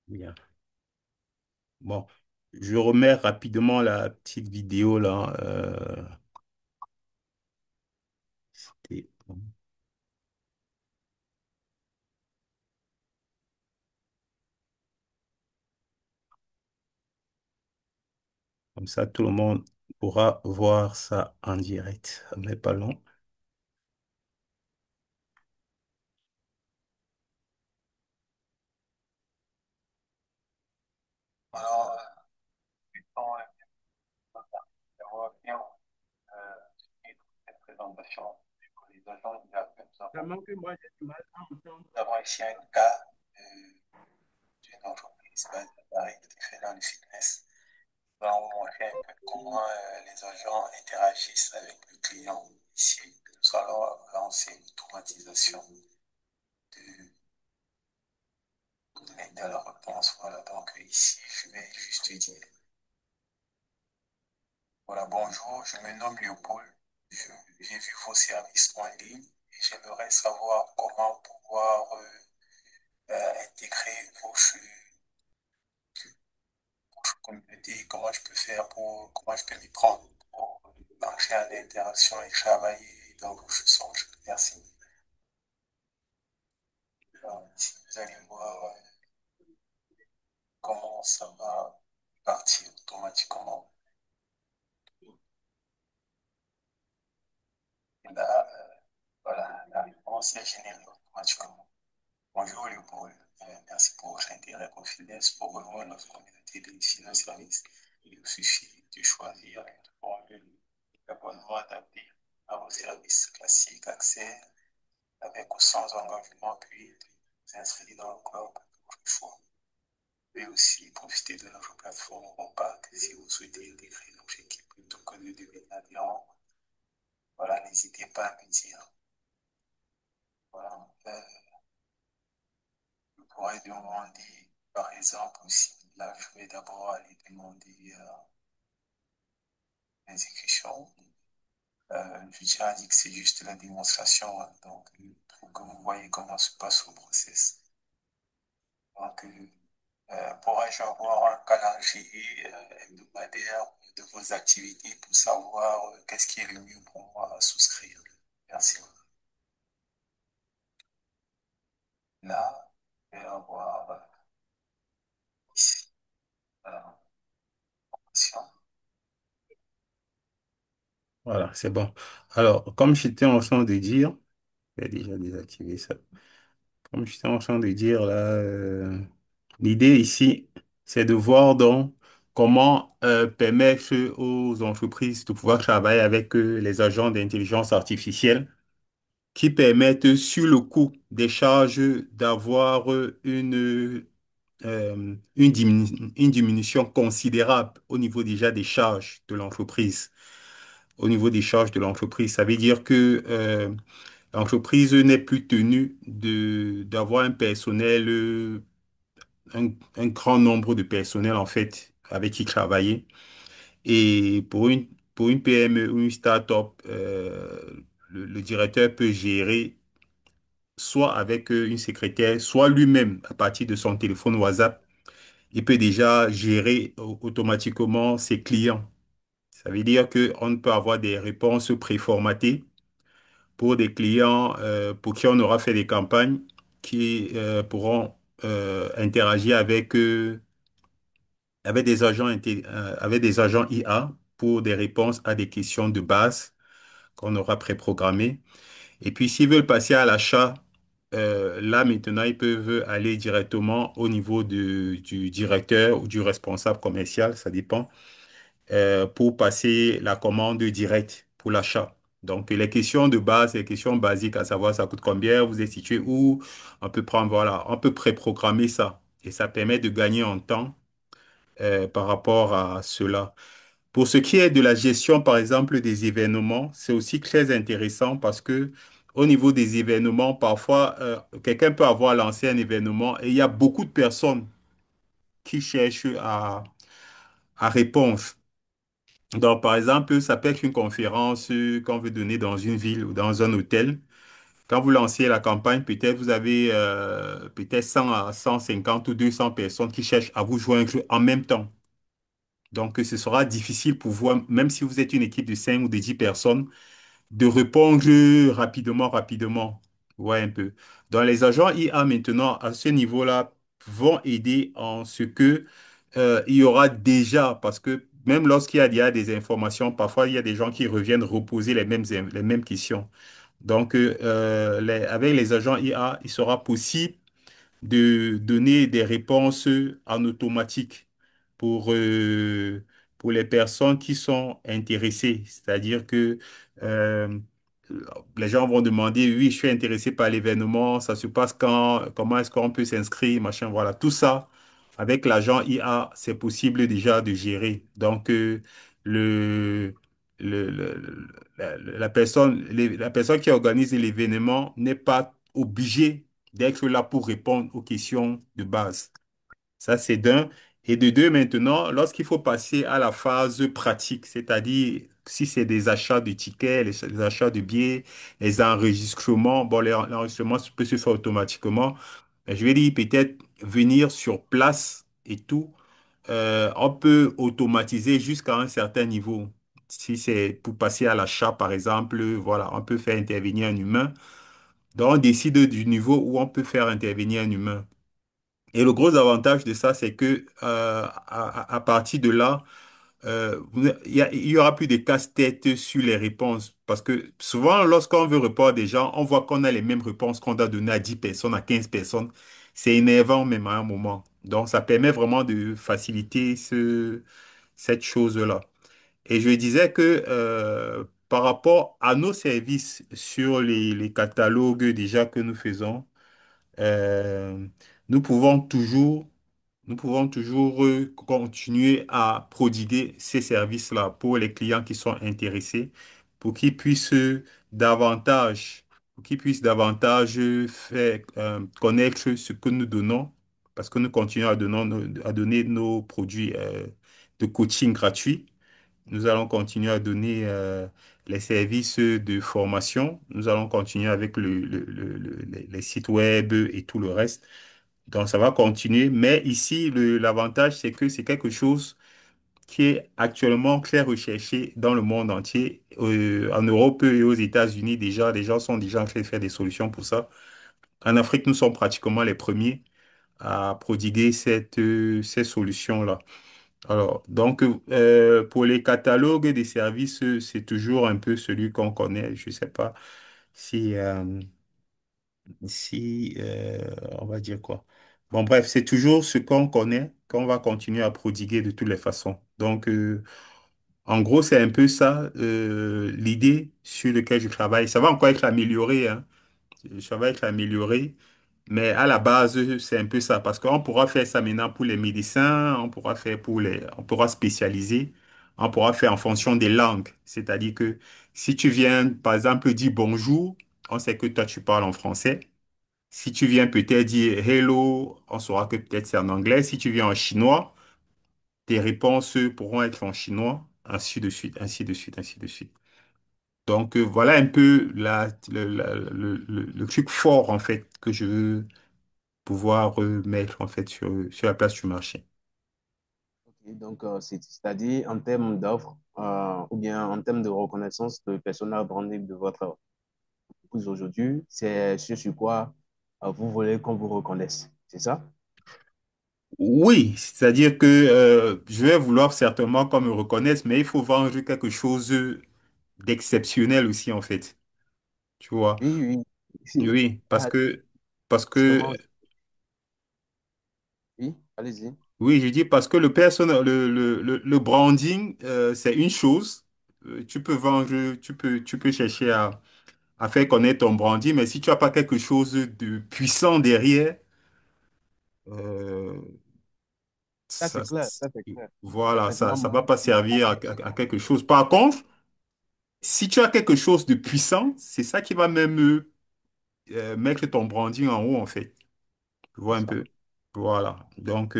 Bien. Bon, je remets rapidement la petite vidéo là. Et comme ça, tout le monde pourra voir ça en direct. Ça n'est pas long. Alors, bon, bien, cette présentation pour les agents, vraiment que moi, j'ai du mal à entendre. Nous avons ici un cas d'une entreprise basée à Paris qui fait dans le fitness. Nous allons montrer un peu comment les agents interagissent avec le client ici. Nous allons lancer une automatisation de la réponse. Voilà, donc ici, je vais juste dire, voilà, bonjour, je me nomme Léopold. J'ai vu vos services en ligne et j'aimerais savoir comment pouvoir intégrer vos communautés, comment je peux faire comment je peux m'y prendre pour marcher en interaction et travailler dans vos sens. Merci. Alors, ici, vous allez voir comment ça va partir automatiquement. Et là, voilà, la réponse est générée automatiquement. Bonjour Léopold, merci pour votre intérêt professionnel pour rejoindre notre communauté de de services. Il vous suffit de choisir une formule d'abonnement adaptée à vos services classiques, accès avec ou sans engagement, puis de vous inscrire dans le club de votre choix. Vous pouvez aussi profiter de notre plateforme Compact si vous souhaitez intégrer notre équipe plutôt que de devenir adhérent. Voilà, n'hésitez pas à me dire. Voilà, je pourrais demander, par exemple, aussi, là, je vais d'abord aller demander l'exécution. Je tiens à dire que c'est juste la démonstration, hein, donc, pour que vous voyez comment se passe le process. Donc, pourrais-je avoir un calendrier hebdomadaire de vos activités pour savoir qu'est-ce qui est le mieux pour moi à souscrire? Merci. Là, je vais avoir ici, option. Voilà, c'est bon. Alors, comme j'étais en train de dire, je vais déjà désactiver ça. Comme j'étais en train de dire là, l'idée ici, c'est de voir donc comment permettre aux entreprises de pouvoir travailler avec les agents d'intelligence artificielle qui permettent sur le coût des charges d'avoir une diminution considérable au niveau déjà des charges de l'entreprise. Au niveau des charges de l'entreprise, ça veut dire que l'entreprise n'est plus tenue d'avoir un personnel, un grand nombre de personnels en fait avec qui travailler. Et pour une PME ou une start-up, le directeur peut gérer soit avec une secrétaire, soit lui-même à partir de son téléphone WhatsApp. Il peut déjà gérer automatiquement ses clients. Ça veut dire qu'on peut avoir des réponses préformatées pour des clients pour qui on aura fait des campagnes qui pourront interagir avec des agents IA pour des réponses à des questions de base qu'on aura préprogrammées. Et puis, s'ils veulent passer à l'achat, là maintenant, ils peuvent aller directement au niveau du directeur ou du responsable commercial, ça dépend, pour passer la commande directe pour l'achat. Donc, les questions de base, les questions basiques, à savoir ça coûte combien, vous êtes situé où, on peut prendre, voilà, on peut préprogrammer ça. Et ça permet de gagner en temps par rapport à cela. Pour ce qui est de la gestion, par exemple, des événements, c'est aussi très intéressant parce que au niveau des événements, parfois, quelqu'un peut avoir lancé un événement et il y a beaucoup de personnes qui cherchent à répondre. Donc, par exemple, ça peut être une conférence qu'on veut donner dans une ville ou dans un hôtel. Quand vous lancez la campagne, peut-être vous avez peut-être 100 à 150 ou 200 personnes qui cherchent à vous joindre en même temps. Donc, ce sera difficile pour vous, même si vous êtes une équipe de 5 ou de 10 personnes, de répondre rapidement. Ouais, un peu. Donc, les agents IA maintenant, à ce niveau-là, vont aider en ce que il y aura déjà, parce que même il y a des informations, parfois il y a des gens qui reviennent reposer les mêmes questions. Donc, avec les agents IA, il sera possible de donner des réponses en automatique pour, euh, pour les personnes qui sont intéressées. C'est-à-dire que euh, les gens vont demander, oui, je suis intéressé par l'événement, ça se passe quand, comment est-ce qu'on peut s'inscrire, machin, voilà. Tout ça, avec l'agent IA, c'est possible déjà de gérer. Donc, le, la personne qui organise l'événement n'est pas obligée d'être là pour répondre aux questions de base. Ça, c'est d'un. Et de deux, maintenant, lorsqu'il faut passer à la phase pratique, c'est-à-dire si c'est des achats de tickets, les achats de billets, les enregistrements, bon, l'enregistrement peut se faire automatiquement. Mais je vais dire peut-être venir sur place et tout. On peut automatiser jusqu'à un certain niveau. Si c'est pour passer à l'achat, par exemple, voilà, on peut faire intervenir un humain. Donc, on décide du niveau où on peut faire intervenir un humain. Et le gros avantage de ça, c'est que à partir de là, il y aura plus de casse-tête sur les réponses. Parce que souvent, lorsqu'on veut répondre à des gens, on voit qu'on a les mêmes réponses qu'on doit donner à 10 personnes, à 15 personnes. C'est énervant même à un moment. Donc, ça permet vraiment de faciliter cette chose-là. Et je disais que par rapport à nos services sur les catalogues déjà que nous faisons, euh, nous pouvons toujours, nous pouvons toujours continuer à prodiguer ces services-là pour les clients qui sont intéressés, pour qu'ils puissent davantage, pour qu'ils puissent davantage faire connaître ce que nous donnons, parce que nous continuons à donner nos produits de coaching gratuits. Nous allons continuer à donner les services de formation. Nous allons continuer avec les sites web et tout le reste. Donc, ça va continuer. Mais ici, l'avantage, c'est que c'est quelque chose qui est actuellement très recherché dans le monde entier. En Europe et aux États-Unis, déjà, les gens sont déjà en train de faire des solutions pour ça. En Afrique, nous sommes pratiquement les premiers à prodiguer ces solutions-là. Alors, donc, pour les catalogues des services, c'est toujours un peu celui qu'on connaît. Je ne sais pas si, on va dire quoi. Bon, bref, c'est toujours ce qu'on connaît, qu'on va continuer à prodiguer de toutes les façons. Donc, en gros, c'est un peu ça, l'idée sur laquelle je travaille. Ça va encore être amélioré, hein. Ça va être amélioré. Mais à la base, c'est un peu ça, parce qu'on pourra faire ça maintenant pour les médecins, on pourra faire on pourra spécialiser, on pourra faire en fonction des langues. C'est-à-dire que si tu viens, par exemple, dire bonjour, on sait que toi, tu parles en français. Si tu viens peut-être dire hello, on saura que peut-être c'est en anglais. Si tu viens en chinois, tes réponses pourront être en chinois, ainsi de suite, ainsi de suite, ainsi de suite. Donc, voilà un peu le truc fort, en fait, que je veux pouvoir mettre en fait sur la place du marché. Ok, donc, c'est-à-dire en termes d'offres ou bien en termes de reconnaissance de personnel branding de votre entreprise aujourd'hui, c'est ce sur quoi vous voulez qu'on vous reconnaisse. C'est ça? Oui, c'est-à-dire que je vais vouloir certainement qu'on me reconnaisse, mais il faut vendre quelque chose d'exceptionnel aussi en fait. Tu vois? Oui, oui. Oui. Oui, Ah, parce que justement, oui, allez-y. oui, je dis parce que le branding, c'est une chose. Tu peux vendre, tu peux chercher à faire connaître ton branding, mais si tu n'as pas quelque chose de puissant derrière, euh, Ça, Ça, c'est clair, ça, c'est clair. voilà, Maintenant, ça moi, va pas servir à quelque chose. Par contre, si tu as quelque chose de puissant, c'est ça qui va même mettre ton branding en haut, en fait. Tu c'est vois un ça. peu. Voilà. Donc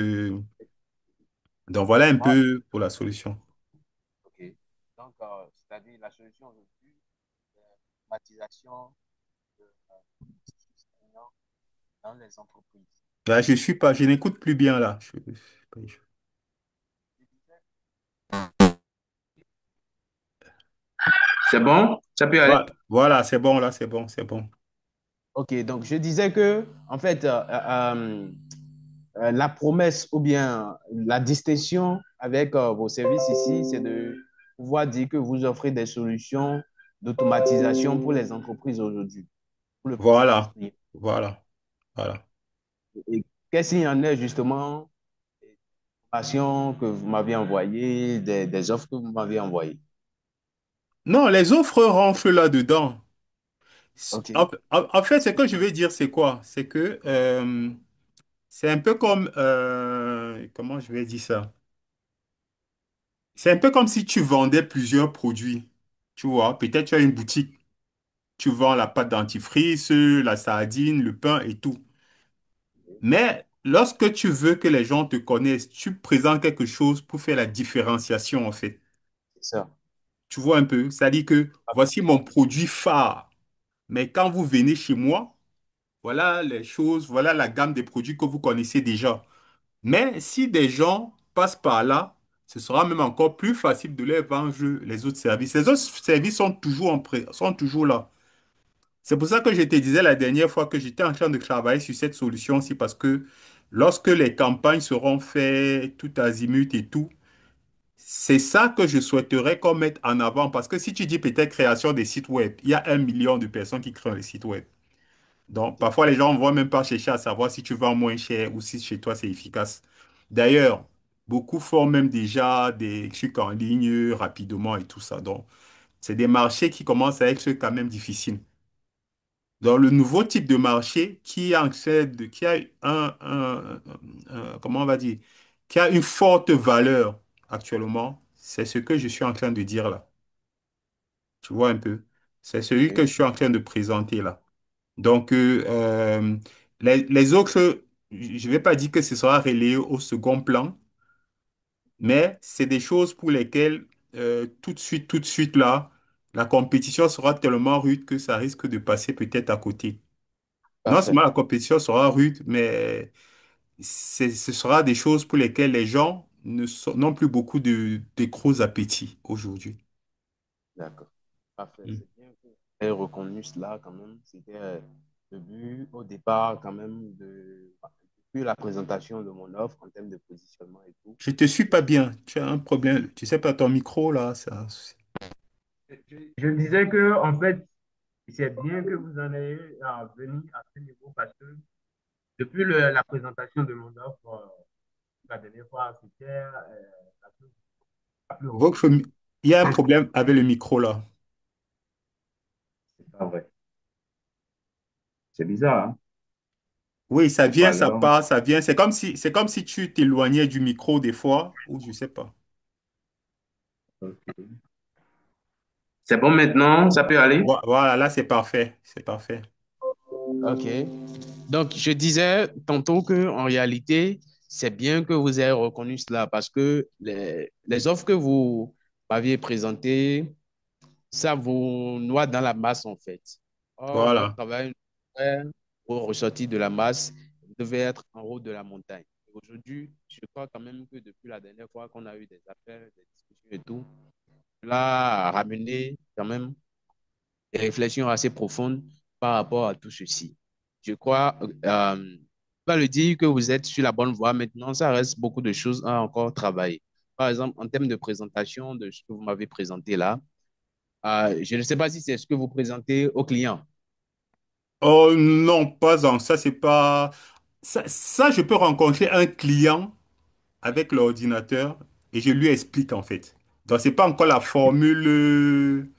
voilà un Moi, peu pour la solution. ok. Donc, c'est-à-dire la solution aujourd'hui, c'est l'automatisation dans les entreprises. Là, je suis pas, je n'écoute plus bien là. C'est bon? Ça peut aller? Voilà, c'est bon là, c'est bon, c'est bon. Ok, donc je disais que, en fait, la promesse ou bien la distinction avec vos services ici, c'est de pouvoir dire que vous offrez des solutions d'automatisation pour les entreprises aujourd'hui, pour le petit Voilà, industriel. voilà, voilà. Et qu'est-ce qu'il y en a justement des informations que vous m'aviez envoyées, des offres que vous m'aviez envoyées? Non, les offres rentrent là-dedans. Ok, En fait, ce que je veux dire, c'est quoi? C'est que c'est un peu comme, comment je vais dire ça? C'est un peu comme si tu vendais plusieurs produits. Tu vois, peut-être tu as une boutique, tu vends la pâte dentifrice, la sardine, le pain et tout. Mais lorsque tu veux que les gens te connaissent, tu présentes quelque chose pour faire la différenciation, en fait. c'est ça. Tu vois un peu? C'est-à-dire que voici mon produit phare. Mais quand vous venez chez moi, voilà les choses, voilà la gamme des produits que vous connaissez déjà. Mais si des gens passent par là, ce sera même encore plus facile de leur vendre les autres services. Les autres services sont toujours sont toujours là. C'est pour ça que je te disais la dernière fois que j'étais en train de travailler sur cette solution aussi parce que lorsque les campagnes seront faites tout azimut et tout, c'est ça que je souhaiterais qu'on mette en avant parce que si tu dis peut-être création des sites web, il y a 1 million de personnes qui créent les sites web. Donc, parfois, les gens ne vont même pas chercher à savoir si tu vends moins cher ou si chez toi c'est efficace. D'ailleurs, beaucoup font même déjà des trucs en ligne rapidement et tout ça. Donc, c'est des marchés qui commencent à être quand même difficiles. Dans le nouveau type de marché qui a comment on va dire, qui a une forte valeur actuellement, c'est ce que je suis en train de dire là. Tu vois un peu? C'est celui que Ok, je suis en train de présenter là. Donc, les autres, je ne vais pas dire que ce sera relayé au second plan, mais c'est des choses pour lesquelles tout de suite là, la compétition sera tellement rude que ça risque de passer peut-être à côté. Non parfait. seulement la compétition sera rude, mais ce sera des choses pour lesquelles les gens n'ont plus beaucoup de gros appétits aujourd'hui. D'accord. Parfait. Mm. C'est bien que vous ayez reconnu cela quand même. C'était le but au départ quand même depuis la présentation de mon offre en termes de positionnement et tout. Je te suis pas bien. Tu as un problème. Tu sais pas ton micro là, ça. Je disais que, en fait, c'est bien que vous en ayez venu à ce niveau parce que depuis la présentation de mon offre, la dernière fois, c'était la plus Votre, reconnue. il y a un problème avec le micro là. C'est pas vrai. C'est bizarre, hein? Oui, ça vient, ça Haut-parleur. part, ça vient. C'est comme si tu t'éloignais du micro des fois, ou je sais pas. Ok. C'est bon maintenant, ça peut aller? Voilà, là c'est parfait. C'est parfait. Ok. Donc, je disais tantôt que en réalité, c'est bien que vous ayez reconnu cela parce que les offres que vous m'aviez présentées, ça vous noie dans la masse en fait. Or, votre Voilà. travail, pour ressortir de la masse, devait être en haut de la montagne. Aujourd'hui, je crois quand même que depuis la dernière fois qu'on a eu des appels, des discussions et tout, cela a ramené quand même des réflexions assez profondes par rapport à tout ceci. Je crois, pas le dire que vous êtes sur la bonne voie maintenant, ça reste beaucoup de choses à encore travailler. Par exemple, en termes de présentation de ce que vous m'avez présenté là, je ne sais pas si c'est ce que vous présentez aux clients. Oh non, pas en ça, c'est pas. Ça, je peux rencontrer un client avec l'ordinateur et je lui explique en fait. Donc, c'est pas encore la formule.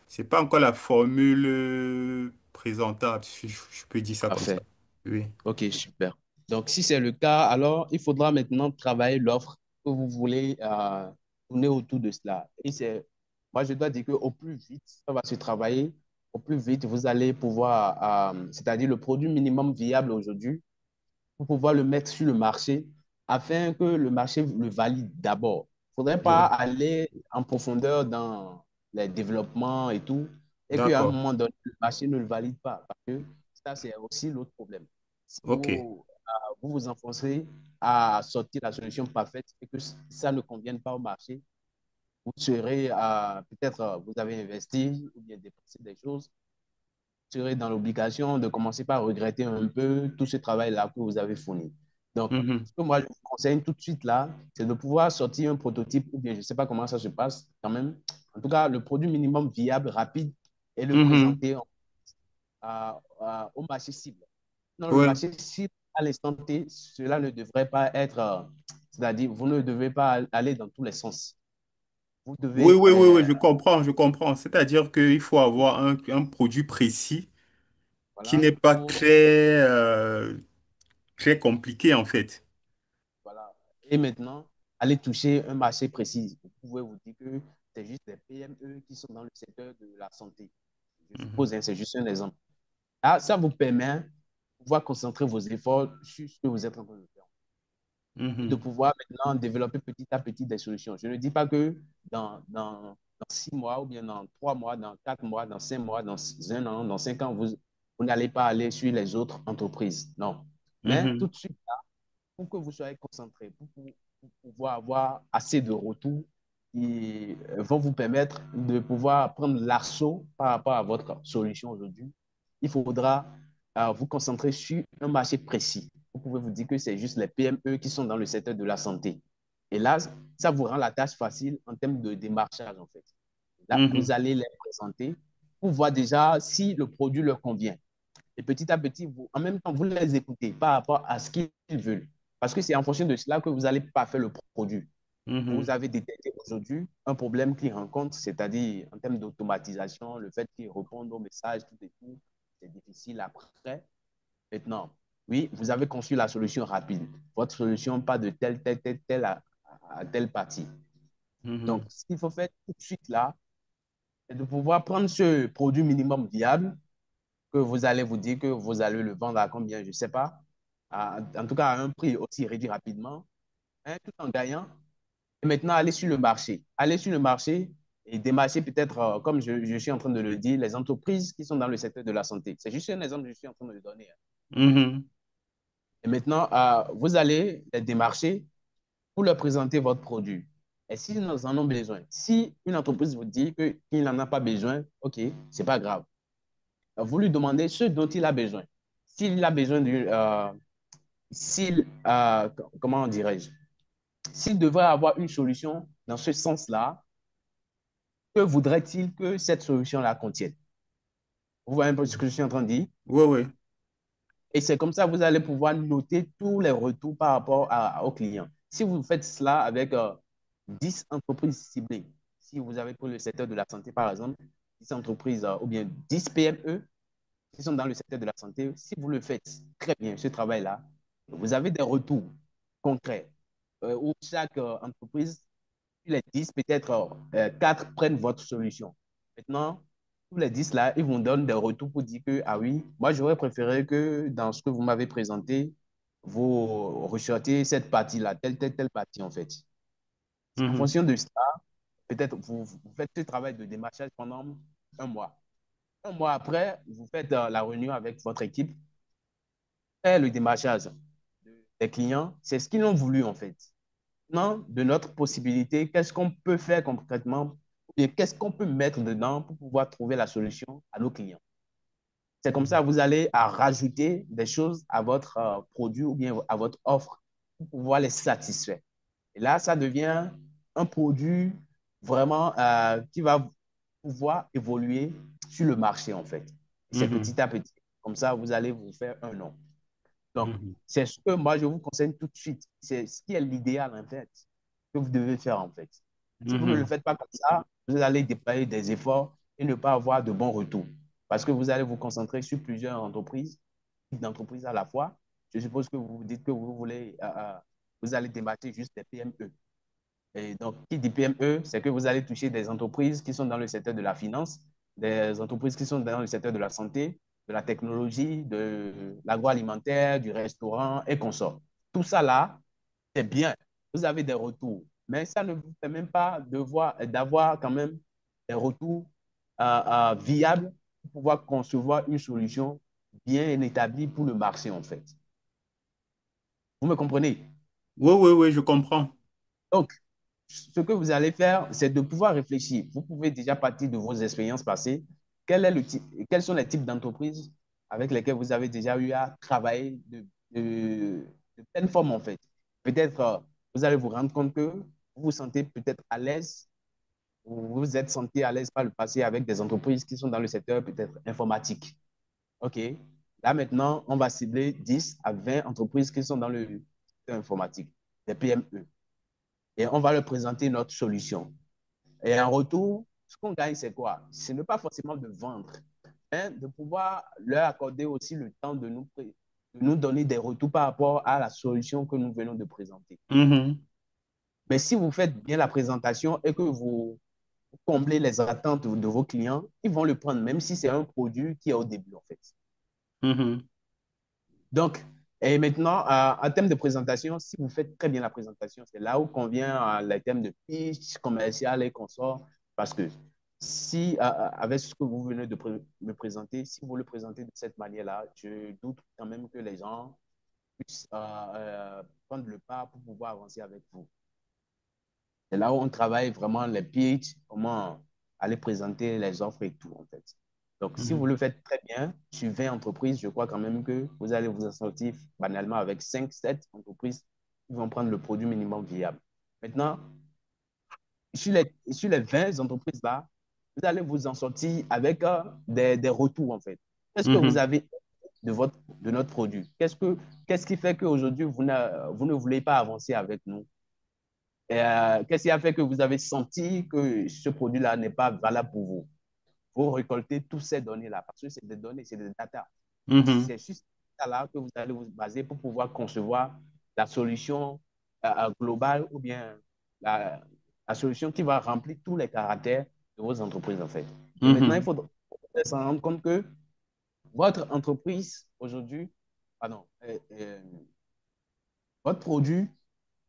C'est pas encore la formule présentable, si je peux dire ça comme ça. Parfait. Oui. OK, super. Donc, si c'est le cas, alors il faudra maintenant travailler l'offre que vous voulez tourner autour de cela. Et moi, je dois dire qu'au plus vite, ça va se travailler, au plus vite, vous allez pouvoir, c'est-à-dire le produit minimum viable aujourd'hui, pour pouvoir le mettre sur le marché afin que le marché le valide d'abord. Il ne faudrait pas Je- aller en profondeur dans les développements et tout, et qu'à un D'accord. moment donné, le marché ne le valide pas. Parce que ça, c'est aussi l'autre problème. Si OK. vous vous enfoncez à sortir la solution parfaite et que ça ne convienne pas au marché, vous serez peut-être, vous avez investi ou bien dépensé des choses, vous serez dans l'obligation de commencer par regretter un peu tout ce travail-là que vous avez fourni. Donc, Mhm. ce que moi je vous conseille tout de suite là, c'est de pouvoir sortir un prototype ou bien je ne sais pas comment ça se passe quand même. En tout cas, le produit minimum viable, rapide et le Mhm. présenter au marché cible. Non, le Ouais. marché cible, à l'instant T, cela ne devrait pas être, c'est-à-dire, vous ne devez pas aller dans tous les sens. Vous Oui, devez, oui, oui, oui, je comprends, je comprends. C'est-à-dire qu'il faut avoir un produit précis qui voilà, n'est pas pour, très compliqué, en fait. voilà. Et maintenant, aller toucher un marché précis. Vous pouvez vous dire que c'est juste des PME qui sont dans le secteur de la santé. Je Mhm. suppose, hein, c'est juste un exemple. Là, ça vous permet de pouvoir concentrer vos efforts sur ce que vous êtes en train de faire et de Mhm. pouvoir maintenant développer petit à petit des solutions. Je ne dis pas que dans 6 mois ou bien dans 3 mois, dans 4 mois, dans 5 mois, dans un an, dans 5 ans, vous n'allez pas aller sur les autres entreprises. Non. Mais tout Mhm. de suite, pour que vous soyez concentré, pour pouvoir avoir assez de retours qui vont vous permettre de pouvoir prendre l'assaut par rapport à votre solution aujourd'hui, il faudra vous concentrer sur un marché précis. Vous pouvez vous dire que c'est juste les PME qui sont dans le secteur de la santé. Et là, ça vous rend la tâche facile en termes de démarchage, en fait. Là, vous Mhm. allez les présenter pour voir déjà si le produit leur convient. Et petit à petit, vous, en même temps, vous les écoutez par rapport à ce qu'ils veulent. Parce que c'est en fonction de cela que vous allez pas faire le produit. Vous Mhm. avez détecté aujourd'hui un problème qu'ils rencontrent, c'est-à-dire en termes d'automatisation, le fait qu'ils répondent aux messages, tout et tout, c'est difficile après. Maintenant, oui, vous avez conçu la solution rapide. Votre solution, pas de telle à telle partie. Donc, Mhm. ce qu'il faut faire tout de suite là, c'est de pouvoir prendre ce produit minimum viable que vous allez vous dire que vous allez le vendre à combien, je ne sais pas. En tout cas, à un prix aussi réduit rapidement, hein, tout en gagnant. Et maintenant, aller sur le marché. Aller sur le marché et démarcher peut-être, comme je suis en train de le dire, les entreprises qui sont dans le secteur de la santé. C'est juste un exemple que je suis en train de le donner, hein. Mhm. Et maintenant, vous allez les démarcher pour leur présenter votre produit. Et s'ils en ont besoin, si une entreprise vous dit qu'il n'en a pas besoin, OK, c'est pas grave. Vous lui demandez ce dont il a besoin. S'il a besoin d'une, comment dirais-je, s'il devrait avoir une solution dans ce sens-là, que voudrait-il que cette solution-là contienne? Vous voyez un peu ce que je suis en train de dire? Oui, oui. Et c'est comme ça que vous allez pouvoir noter tous les retours par rapport aux clients. Si vous faites cela avec 10 entreprises ciblées, si vous avez pour le secteur de la santé, par exemple, 10 entreprises ou bien 10 PME qui sont dans le secteur de la santé, si vous le faites très bien, ce travail-là, vous avez des retours concrets où chaque entreprise, les 10, peut-être 4 prennent votre solution. Maintenant, tous les 10 là, ils vous donnent des retours pour dire que, ah oui, moi j'aurais préféré que dans ce que vous m'avez présenté, vous ressortiez cette partie-là, telle partie en fait. En Mhm. fonction de ça, peut-être vous faites ce travail de démarchage pendant un mois. Un mois après, vous faites la réunion avec votre équipe, fait le démarchage des clients. C'est ce qu'ils ont voulu en fait. Maintenant, de notre possibilité, qu'est-ce qu'on peut faire concrètement et qu'est-ce qu'on peut mettre dedans pour pouvoir trouver la solution à nos clients. C'est comme ça que vous allez à rajouter des choses à votre produit ou bien à votre offre pour pouvoir les satisfaire. Et là, ça devient un produit vraiment qui va pouvoir évoluer sur le marché en fait. C'est Mhm. petit à petit. Comme ça, vous allez vous faire un nom. Donc, Mhm. c'est ce que moi, je vous conseille tout de suite. C'est ce qui est l'idéal, en fait, que vous devez faire, en fait. Si vous ne le Mhm. faites pas comme ça, vous allez déployer des efforts et ne pas avoir de bons retours. Parce que vous allez vous concentrer sur plusieurs entreprises, d'entreprises à la fois. Je suppose que vous dites que vous voulez, vous allez démarcher juste des PME. Et donc, qui dit PME, c'est que vous allez toucher des entreprises qui sont dans le secteur de la finance, des entreprises qui sont dans le secteur de la santé, de la technologie, de l'agroalimentaire, du restaurant et consorts. Tout ça là, c'est bien. Vous avez des retours. Mais ça ne vous permet même pas d'avoir quand même des retours viables pour pouvoir concevoir une solution bien établi pour le marché, en fait. Vous me comprenez? Oui, oui, oui, je comprends. Donc, ce que vous allez faire, c'est de pouvoir réfléchir. Vous pouvez déjà partir de vos expériences passées. Quels sont les types d'entreprises avec lesquelles vous avez déjà eu à travailler de pleine forme, en fait. Peut-être, vous allez vous rendre compte que vous vous sentez peut-être à l'aise ou vous vous êtes senti à l'aise par le passé avec des entreprises qui sont dans le secteur peut-être informatique. OK. Là, maintenant, on va cibler 10 à 20 entreprises qui sont dans le secteur informatique, des PME. Et on va leur présenter notre solution. Et en retour, ce qu'on gagne, c'est quoi? Ce n'est pas forcément de vendre, mais de pouvoir leur accorder aussi le temps de nous donner des retours par rapport à la solution que nous venons de présenter. Mhm, Mais si vous faites bien la présentation et que vous comblez les attentes de vos clients, ils vont le prendre, même si c'est un produit qui est au début, en fait. mhm, Donc, et maintenant, en termes de présentation, si vous faites très bien la présentation, c'est là où convient les thèmes de pitch commercial et consorts, parce que si, avec ce que vous venez de me présenter, si vous le présentez de cette manière-là, je doute quand même que les gens puissent prendre le pas pour pouvoir avancer avec vous. C'est là où on travaille vraiment les pitchs, comment aller présenter les offres et tout, en fait. Donc, si vous mhm, le faites très bien, sur 20 entreprises, je crois quand même que vous allez vous en sortir banalement avec 5, 7 entreprises qui vont prendre le produit minimum viable. Maintenant, sur les 20 entreprises-là, vous allez vous en sortir avec des retours, en fait. Qu'est-ce que vous mhm, avez de notre produit? Qu'est-ce qui fait qu'aujourd'hui, vous ne voulez pas avancer avec nous? Qu'est-ce qui a fait que vous avez senti que ce produit-là n'est pas valable pour vous? Vous récoltez toutes ces données-là parce que c'est des données, c'est des data. mhm, C'est sur ces data-là que vous allez vous baser pour pouvoir concevoir la solution globale ou bien la, la solution qui va remplir tous les caractères de vos entreprises, en fait. Et maintenant, il mhm, faut s'en rendre compte que votre entreprise aujourd'hui, pardon, votre produit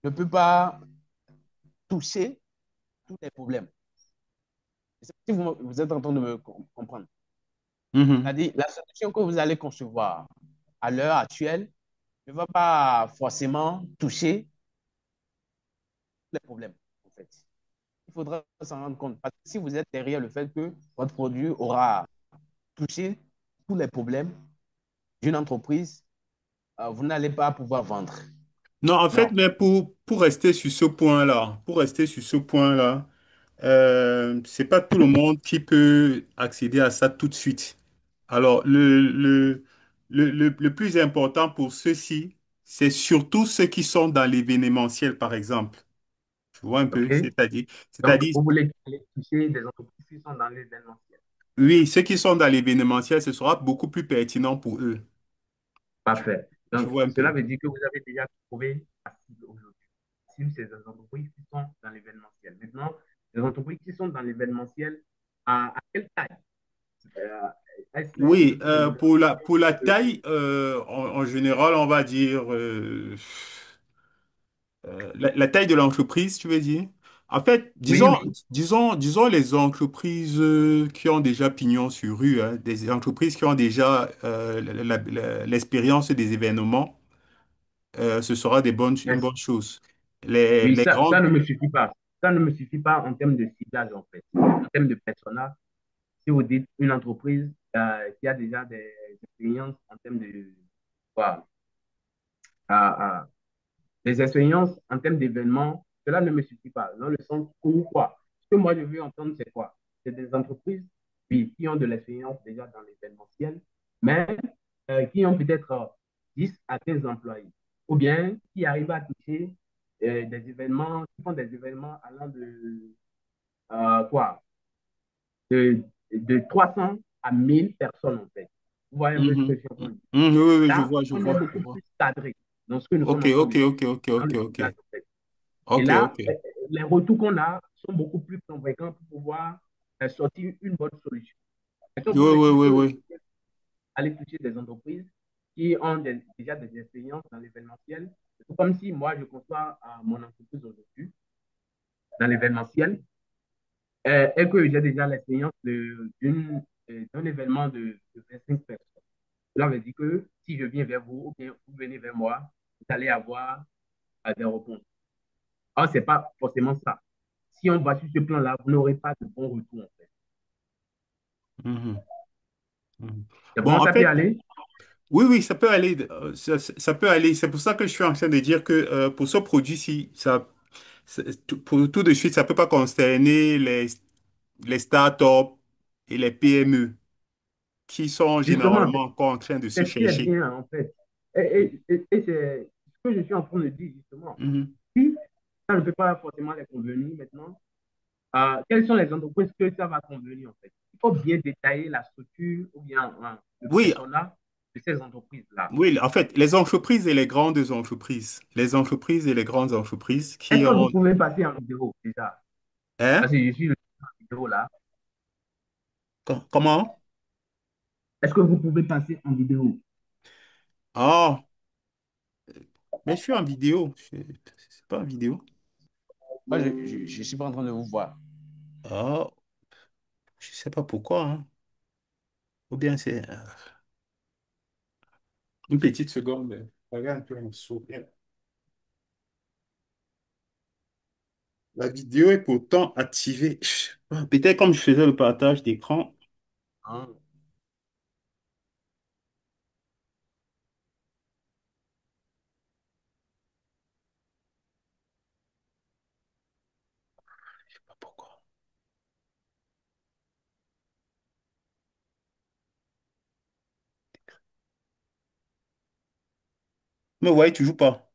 ne peut pas toucher tous les problèmes. Si vous êtes en train de me comprendre. mhm. C'est-à-dire, la solution que vous allez concevoir à l'heure actuelle ne va pas forcément toucher tous les problèmes, en fait. Il faudra s'en rendre compte. Parce que si vous êtes derrière le fait que votre produit aura touché tous les problèmes d'une entreprise, vous n'allez pas pouvoir vendre. Non, en fait, Non. mais pour rester sur ce point-là, pour rester sur ce point-là, c'est pas tout le monde qui peut accéder à ça tout de suite. Alors, le plus important pour ceux-ci, c'est surtout ceux qui sont dans l'événementiel, par exemple. Tu vois un peu, OK. c'est-à-dire, Donc, c'est-à-dire, vous voulez aller toucher des entreprises qui sont dans l'événementiel. oui, ceux qui sont dans l'événementiel, ce sera beaucoup plus pertinent pour eux. Tu, Parfait. tu Donc, vois un cela peu. veut dire que vous avez déjà trouvé la cible aujourd'hui. La cible, c'est des entreprises qui sont dans l'événementiel. Maintenant, les entreprises qui sont dans l'événementiel, à quelle taille? Euh, Est-ce un Oui, petit événement? pour la taille, en général, on va dire la taille de l'entreprise, tu veux dire? En fait, Oui, disons, oui. disons les entreprises qui ont déjà pignon sur rue, hein, des entreprises qui ont déjà l'expérience des événements, ce sera une bonne chose. Oui, Les ça grandes, ne me suffit pas. Ça ne me suffit pas en termes de ciblage, en fait. En termes de personnel, si vous dites une entreprise qui a déjà des expériences en termes de quoi, à, à, des expériences en termes d'événements, cela ne me suffit pas. Dans le sens où quoi? Ce que moi je veux entendre, c'est quoi? C'est des entreprises, oui, qui ont de l'expérience déjà dans l'événementiel, mais qui ont peut-être 10 à 15 employés, ou bien qui arrivent à toucher des événements, qui font des événements allant quoi? De, de 300 à 1000 personnes, en fait. Vous voyez un peu ce que Mhm. je suis en train de dire. Mhm, oui, oui, Là, je on est vois, je beaucoup vois. plus cadré dans ce que nous Ok, sommes en train de ok, dire, ok, ok, dans ok, le ok, ciblage, en fait. Et ok, là, ok. les retours qu'on a sont beaucoup plus convaincants pour pouvoir sortir une bonne solution. Est-ce que Oui, vous me oui, dites oui, que oui. aller toucher des entreprises qui ont déjà des expériences dans l'événementiel, c'est comme si moi, je conçois mon entreprise aujourd'hui dans l'événementiel et que j'ai déjà l'expérience d'un événement de 25 personnes. Cela veut dire que si je viens vers vous, ou bien vous venez vers moi, vous allez avoir des réponses. Or, ce n'est pas forcément ça. Si on va sur ce plan-là, vous n'aurez pas de bon retour, en fait. Mhm. Mhm. C'est Bon, bon, en ça peut fait, aller? oui, oui, ça peut aller. Ça peut aller. C'est pour ça que je suis en train de dire que pour ce produit-ci, pour tout de suite, ça peut pas concerner les startups et les PME qui sont Justement, généralement encore en train de se c'est ce qui est chercher. bien, en fait. Et c'est ce que je suis en train de dire, justement. Mhm. Si ça ne peut pas forcément les convenir maintenant, quelles sont les entreprises que ça va convenir, en fait? Il faut bien détailler la structure ou bien le Oui, persona de ces entreprises-là. oui, en fait, les entreprises et les grandes entreprises, les entreprises et les grandes entreprises Est-ce qui que vous ont... pouvez passer en vidéo déjà? Parce Hein? que je suis le vidéo là. Comment? Est-ce que vous pouvez passer en vidéo? Ah, mais je suis en vidéo. C'est pas en vidéo. Moi, je suis pas en train de vous voir. Ah, je sais pas pourquoi, hein. Ou bien c'est... une petite seconde. Regarde un peu mon sourire. La vidéo est pourtant activée. Peut-être comme je faisais le partage d'écran. Ah, Je sais pas pourquoi. Mais ouais, tu joues pas.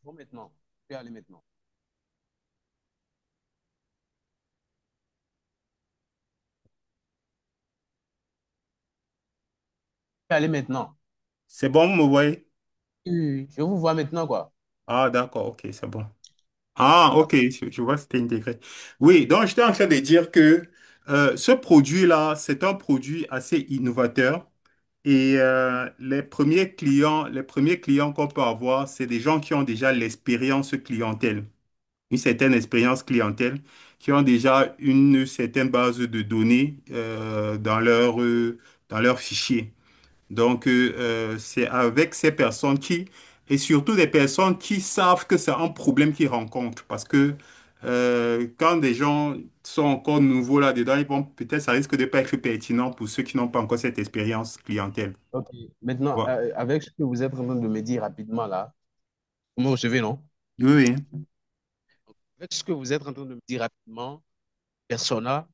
bon, maintenant. Je vais aller maintenant. Je vais aller maintenant. C'est bon, vous me voyez? Oui, je vous vois maintenant, quoi. Ah, d'accord, ok, c'est bon. Ah, ok, je vois que c'était intégré. Oui, donc j'étais en train de dire que ce produit-là, c'est un produit assez innovateur. Et les premiers clients qu'on peut avoir, c'est des gens qui ont déjà l'expérience clientèle, une certaine expérience clientèle, qui ont déjà une certaine base de données dans leur fichier. Donc, c'est avec ces personnes et surtout des personnes qui savent que c'est un problème qu'ils rencontrent. Parce que quand des gens sont encore nouveaux là-dedans, ils vont, peut-être ça risque de pas être pertinent pour ceux qui n'ont pas encore cette expérience clientèle. Ok. Maintenant, Voilà. avec ce que vous êtes en train de me dire rapidement là, vous me recevez, non? Oui, oui. Avec ce que vous êtes en train de me dire rapidement, persona,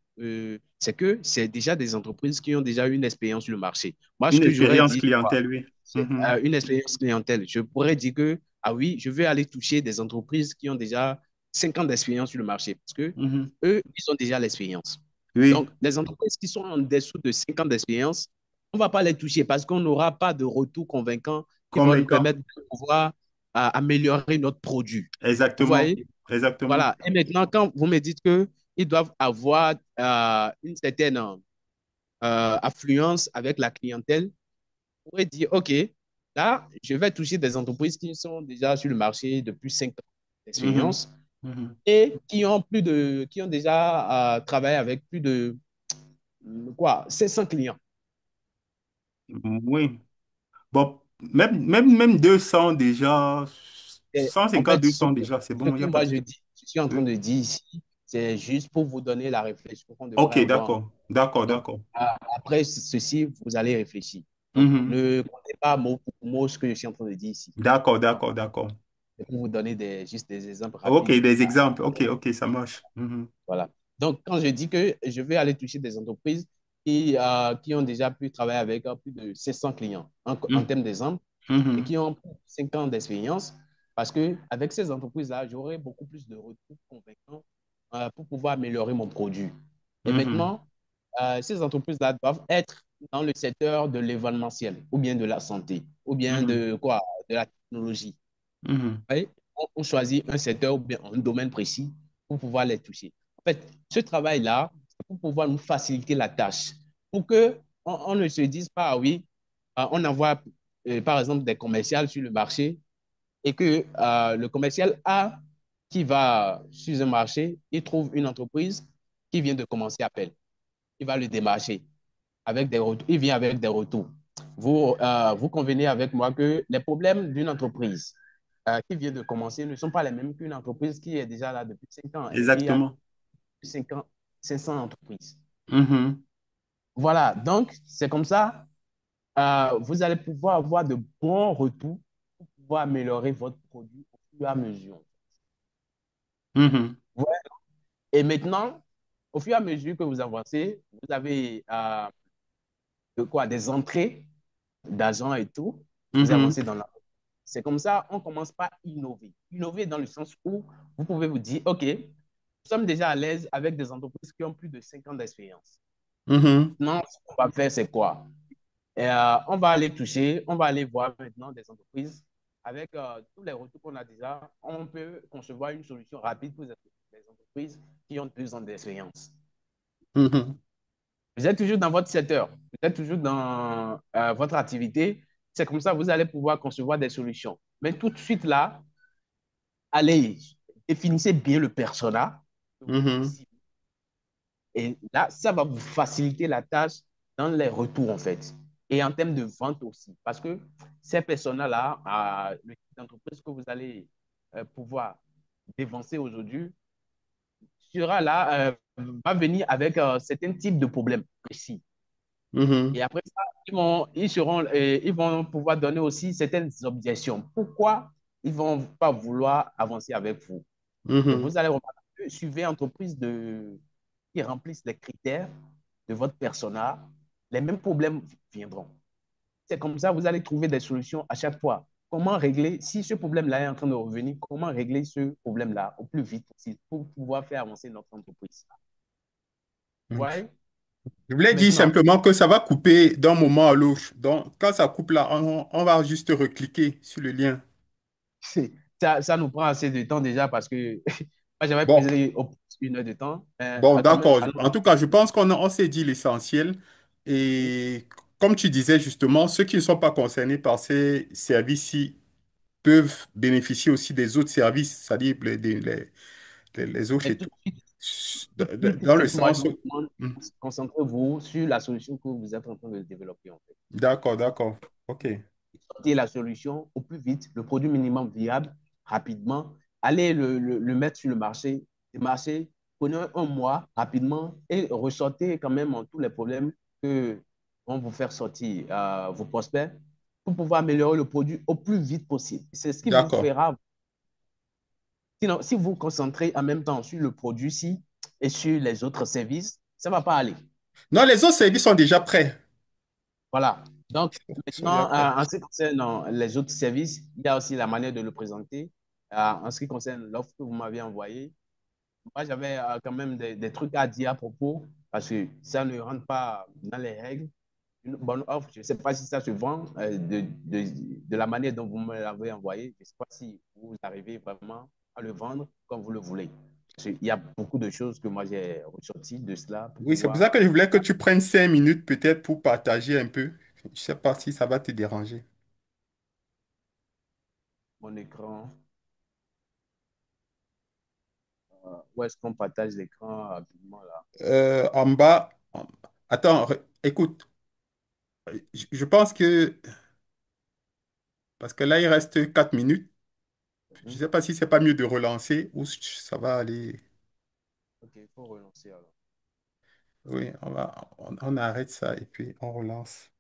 c'est que c'est déjà des entreprises qui ont déjà une expérience sur le marché. Moi, ce Une que j'aurais expérience dit, c'est quoi? clientèle, oui. C'est Mhm, une expérience clientèle. Je pourrais dire que, ah oui, je vais aller toucher des entreprises qui ont déjà 5 ans d'expérience sur le marché parce que mhm. eux, ils ont déjà l'expérience. Oui, Donc, les entreprises qui sont en dessous de 5 ans d'expérience, on ne va pas les toucher parce qu'on n'aura pas de retour convaincant qui va nous convaincant. permettre de pouvoir améliorer notre produit. Vous Exactement. voyez? Exactement. Voilà. Et maintenant, quand vous me dites qu'ils doivent avoir une certaine affluence avec la clientèle, vous pourrez dire, OK, là, je vais toucher des entreprises qui sont déjà sur le marché depuis 5 ans Mhm, d'expérience mhm. et qui ont déjà travaillé avec plus de quoi, 700 clients. Oui. Bon, même 200 déjà, Et en 150, fait, 200 déjà, c'est ce bon, il n'y que a pas moi de... je suis en train Oui. de dire ici, c'est juste pour vous donner la réflexion qu'on devrait Ok, avoir. d'accord, d'accord, Donc, d'accord. après ceci, vous allez réfléchir. Donc, Mhm. ne comptez pas mot pour mot ce que je suis en train de dire ici. D'accord, Donc, d'accord, d'accord. c'est pour vous donner juste des exemples Ok, rapides. des exemples. Ok, ok, ça marche. Mhm, Voilà. Donc, quand je dis que je vais aller toucher des entreprises qui ont déjà pu travailler avec plus de 500 clients en mhm, termes d'exemple et mhm, qui ont plus de 5 ans d'expérience, parce qu'avec ces entreprises-là, j'aurai beaucoup plus de retours convaincants pour pouvoir améliorer mon produit. Et mhm, maintenant, ces entreprises-là doivent être dans le secteur de l'événementiel, ou bien de la santé, ou bien mhm, de quoi? De la technologie. mhm, Vous voyez, on choisit un secteur ou bien un domaine précis pour pouvoir les toucher. En fait, ce travail-là, c'est pour pouvoir nous faciliter la tâche, pour que on ne se dise pas, ah oui, on envoie par exemple des commerciales sur le marché et que le commercial A qui va sur un marché, il trouve une entreprise qui vient de commencer appel. Il va le démarcher avec des retours. Il vient avec des retours. vous convenez avec moi que les problèmes d'une entreprise qui vient de commencer ne sont pas les mêmes qu'une entreprise qui est déjà là depuis 5 ans et qui a Exactement. 5 ans, 500 entreprises. Mhm. Voilà, donc c'est comme ça, vous allez pouvoir avoir de bons retours pour pouvoir améliorer votre produit au fur et à mesure. Mhm. Ouais. Et maintenant, au fur et à mesure que vous avancez, vous avez des entrées d'argent et tout, vous Mhm. avancez dans la... C'est comme ça, on commence par innover. Innover dans le sens où vous pouvez vous dire, OK, nous sommes déjà à l'aise avec des entreprises qui ont plus de 5 ans d'expérience. Mhm. Maintenant, ce qu'on va faire, c'est quoi? On va aller toucher, on va aller voir maintenant des entreprises. Avec tous les retours qu'on a déjà, on peut concevoir une solution rapide pour les entreprises qui ont 2 ans d'expérience. Mhm. Vous êtes toujours dans votre secteur, vous êtes toujours dans votre activité. C'est comme ça que vous allez pouvoir concevoir des solutions. Mais tout de suite là, allez, définissez bien le persona que vous voulez Mhm. cibler. Et là, ça va vous faciliter la tâche dans les retours, en fait. Et en termes de vente aussi. Parce que ces personas-là, le type d'entreprise que vous allez pouvoir dévancer aujourd'hui, sera là, va venir avec certains types de problèmes précis. Mhm. Et après ça, ils vont pouvoir donner aussi certaines objections. Pourquoi ils ne vont pas vouloir avancer avec vous? Et Mhm. vous allez remarquer que suivez une entreprise qui remplissent les critères de votre persona, les mêmes problèmes viendront. C'est comme ça que vous allez trouver des solutions à chaque fois. Comment régler, si ce problème-là est en train de revenir, comment régler ce problème-là au plus vite possible pour pouvoir faire avancer notre entreprise. Vous Mhm. voyez? Je voulais dire Maintenant, simplement que ça va couper d'un moment à l'autre. Donc, quand ça coupe là, on va juste recliquer sur le lien. ça nous prend assez de temps déjà parce que moi, j'avais Bon, prévu au plus 1 heure de temps. Mais bon, quand même, d'accord. allons. En tout cas, je pense on s'est dit l'essentiel. Et comme tu disais justement, ceux qui ne sont pas concernés par ces services-ci peuvent bénéficier aussi des autres services, c'est-à-dire les autres Mais et tout. tout de Dans le suite, moi, je sens vous où... demande, Hmm. concentrez-vous sur la solution que vous êtes en train de développer, en fait. D'accord, d'accord. OK. Sortez la solution au plus vite, le produit minimum viable, rapidement. Allez le mettre sur le marché, prenez un mois rapidement et ressortez quand même tous les problèmes que vont vous faire sortir vos prospects pour pouvoir améliorer le produit au plus vite possible. C'est ce qui vous D'accord. fera. Sinon, si vous vous concentrez en même temps sur le produit-ci et sur les autres services, ça ne va pas aller. Non, les autres services sont déjà prêts. Voilà. Donc, Ils sont déjà maintenant, prêts. en ce qui concerne les autres services, il y a aussi la manière de le présenter. En ce qui concerne l'offre que vous m'aviez envoyée, moi, j'avais quand même des trucs à dire à propos parce que ça ne rentre pas dans les règles. Une bonne offre, je ne sais pas si ça se vend de la manière dont vous me l'avez envoyé. Je ne sais pas si vous arrivez vraiment à le vendre comme vous le voulez. Parce qu'il y a beaucoup de choses que moi j'ai ressorties de cela pour Oui, c'est pour ça pouvoir que je voulais que tu prennes 5 minutes peut-être pour partager un peu. Je ne sais pas si ça va te déranger. mon écran. Où est-ce qu'on partage l'écran rapidement là? En bas, attends, écoute, je pense que, parce que là, il reste 4 minutes. Je ne Mhm. sais pas si c'est pas mieux de relancer ou si ça va aller. Ok, il faut relancer alors. Oui, on arrête ça et puis on relance.